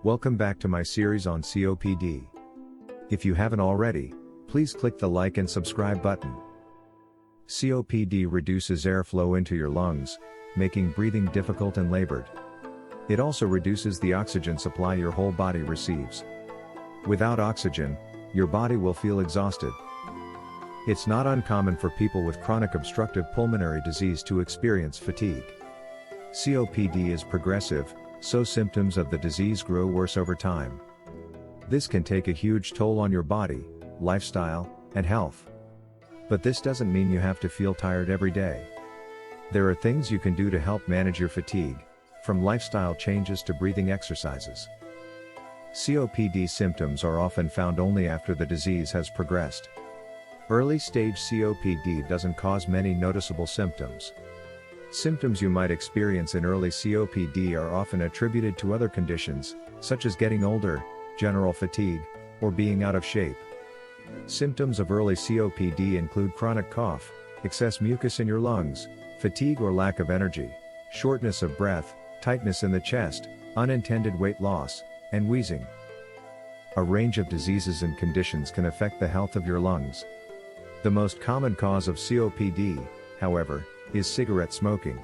Welcome back to my series on COPD. If you haven't already, please click the like and subscribe button. COPD reduces airflow into your lungs, making breathing difficult and labored. It also reduces the oxygen supply your whole body receives. Without oxygen, your body will feel exhausted. It's not uncommon for people with chronic obstructive pulmonary disease to experience fatigue. COPD is progressive, so symptoms of the disease grow worse over time. This can take a huge toll on your body, lifestyle, and health. But this doesn't mean you have to feel tired every day. There are things you can do to help manage your fatigue, from lifestyle changes to breathing exercises. COPD symptoms are often found only after the disease has progressed. Early-stage COPD doesn't cause many noticeable symptoms. Symptoms you might experience in early COPD are often attributed to other conditions, such as getting older, general fatigue, or being out of shape. Symptoms of early COPD include chronic cough, excess mucus in your lungs, fatigue or lack of energy, shortness of breath, tightness in the chest, unintended weight loss, and wheezing. A range of diseases and conditions can affect the health of your lungs. The most common cause of COPD, however, is cigarette smoking.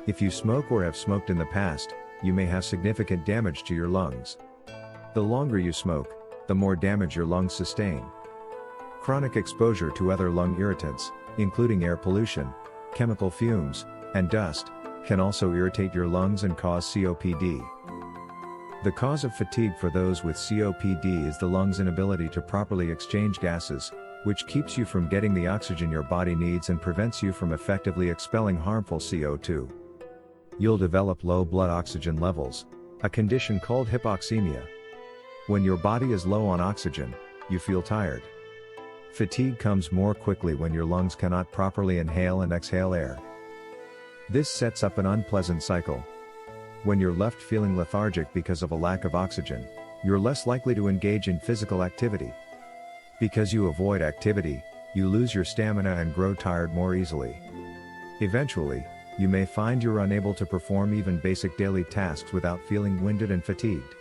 If you smoke or have smoked in the past, you may have significant damage to your lungs. The longer you smoke, the more damage your lungs sustain. Chronic exposure to other lung irritants, including air pollution, chemical fumes, and dust, can also irritate your lungs and cause COPD. The cause of fatigue for those with COPD is the lungs' inability to properly exchange gases, which keeps you from getting the oxygen your body needs and prevents you from effectively expelling harmful CO2. You'll develop low blood oxygen levels, a condition called hypoxemia. When your body is low on oxygen, you feel tired. Fatigue comes more quickly when your lungs cannot properly inhale and exhale air. This sets up an unpleasant cycle. When you're left feeling lethargic because of a lack of oxygen, you're less likely to engage in physical activity. Because you avoid activity, you lose your stamina and grow tired more easily. Eventually, you may find you're unable to perform even basic daily tasks without feeling winded and fatigued.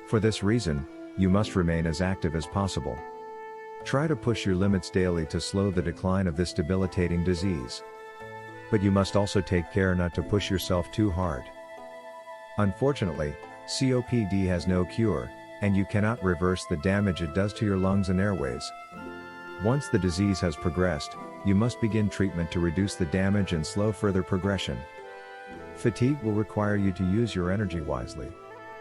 For this reason, you must remain as active as possible. Try to push your limits daily to slow the decline of this debilitating disease. But you must also take care not to push yourself too hard. Unfortunately, COPD has no cure, and you cannot reverse the damage it does to your lungs and airways. Once the disease has progressed, you must begin treatment to reduce the damage and slow further progression. Fatigue will require you to use your energy wisely.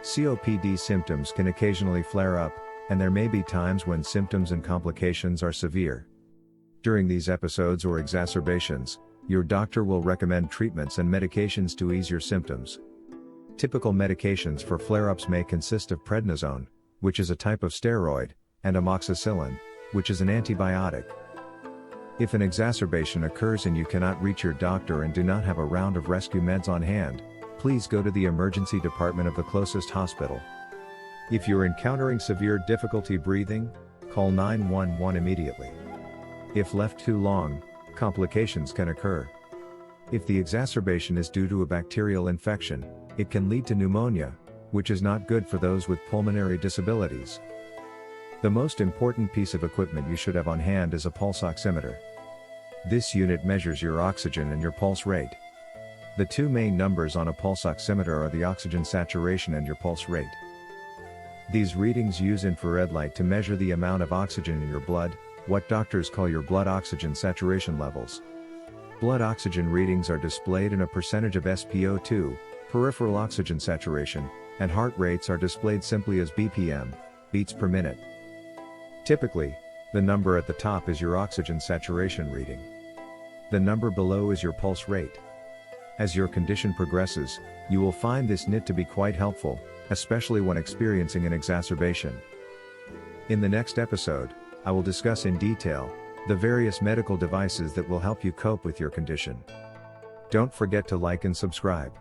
COPD symptoms can occasionally flare up, and there may be times when symptoms and complications are severe. During these episodes or exacerbations, your doctor will recommend treatments and medications to ease your symptoms. Typical medications for flare-ups may consist of prednisone, which is a type of steroid, and amoxicillin, which is an antibiotic. If an exacerbation occurs and you cannot reach your doctor and do not have a round of rescue meds on hand, please go to the emergency department of the closest hospital. If you're encountering severe difficulty breathing, call 911 immediately. If left too long, complications can occur. If the exacerbation is due to a bacterial infection, it can lead to pneumonia, which is not good for those with pulmonary disabilities. The most important piece of equipment you should have on hand is a pulse oximeter. This unit measures your oxygen and your pulse rate. The two main numbers on a pulse oximeter are the oxygen saturation and your pulse rate. These readings use infrared light to measure the amount of oxygen in your blood, what doctors call your blood oxygen saturation levels. Blood oxygen readings are displayed in a percentage of SpO2, peripheral oxygen saturation, and heart rates are displayed simply as BPM, beats per minute. Typically, the number at the top is your oxygen saturation reading. The number below is your pulse rate. As your condition progresses, you will find this NIT to be quite helpful, especially when experiencing an exacerbation. In the next episode, I will discuss in detail the various medical devices that will help you cope with your condition. Don't forget to like and subscribe.